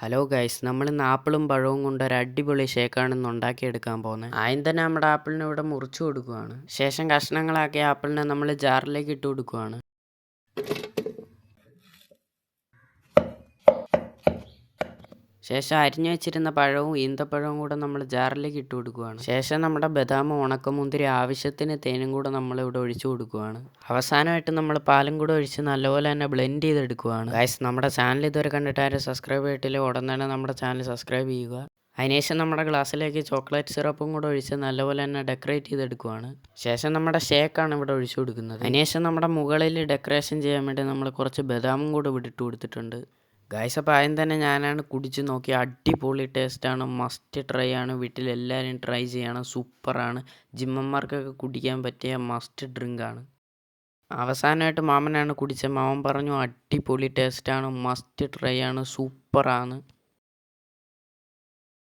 Hello guys, നമ്മളിന്ന് ആപ്പിളും പഴവും കൊണ്ട് ഒരു അടിപൊളി ഷേക്കാണ് ഇന്ന് ഉണ്ടാക്കിയെടുക്കാൻ പോകുന്നത്. ആദ്യം തന്നെ നമ്മുടെ ആപ്പിളിനെ ഇവിടെ മുറിച്ചു കൊടുക്കുകയാണ്. ശേഷം കഷ്ണങ്ങളാക്കിയ ആപ്പിളിനെ നമ്മൾ ജാറിലേക്ക് ഇട്ട് കൊടുക്കുകയാണ്. ശേഷം അരിഞ്ഞു വെച്ചിരുന്ന പഴവും ഈന്തപ്പഴവും കൂടെ നമ്മൾ ജാറിലേക്ക് ഇട്ട് കൊടുക്കുകയാണ്. ശേഷം നമ്മുടെ ബദാമും ഉണക്കമുന്തിരി ആവശ്യത്തിന് തേനും കൂടെ നമ്മൾ ഇവിടെ ഒഴിച്ചു കൊടുക്കുകയാണ്. അവസാനമായിട്ട് നമ്മൾ പാലും കൂടെ ഒഴിച്ച് നല്ലപോലെ തന്നെ ബ്ലെൻഡ് ചെയ്തെടുക്കുകയാണ്. ഗൈസ്, നമ്മുടെ ചാനൽ ഇതുവരെ കണ്ടിട്ട് ആരും സബ്സ്ക്രൈബ് ചെയ്തിട്ടില്ല, ഉടൻ തന്നെ നമ്മുടെ ചാനൽ സബ്സ്ക്രൈബ് ചെയ്യുക. അതിനുശേഷം നമ്മുടെ ഗ്ലാസ്സിലേക്ക് ചോക്ലേറ്റ് സിറപ്പും കൂടെ ഒഴിച്ച് നല്ലപോലെ തന്നെ ഡെക്കറേറ്റ് ചെയ്തെടുക്കുകയാണ്. ശേഷം നമ്മുടെ ഷേക്കാണ് ഇവിടെ ഒഴിച്ചു കൊടുക്കുന്നത്. അതിനുശേഷം നമ്മുടെ മുകളിൽ ഡെക്കറേഷൻ ചെയ്യാൻ വേണ്ടി നമ്മൾ കുറച്ച് ബദാമും കൂടെ ഇവിടെ ഇട്ട് കൊടുത്തിട്ടുണ്ട്. ഗൈസ്, അപ്പോൾ ആദ്യം തന്നെ ഞാനാണ് കുടിച്ച് നോക്കി. അടിപൊളി ടേസ്റ്റാണ്, മസ്റ്റ് ട്രൈ ആണ്. വീട്ടിലെല്ലാവരും ട്രൈ ചെയ്യണം, സൂപ്പറാണ്. ജിമ്മന്മാർക്കൊക്കെ കുടിക്കാൻ പറ്റിയ മസ്റ്റ് ഡ്രിങ്കാണ്. അവസാനമായിട്ട് മാമനാണ് കുടിച്ചത്. മാമൻ പറഞ്ഞു അടിപൊളി ടേസ്റ്റാണ്, മസ്റ്റ് ട്രൈ ആണ്, സൂപ്പറാണ്.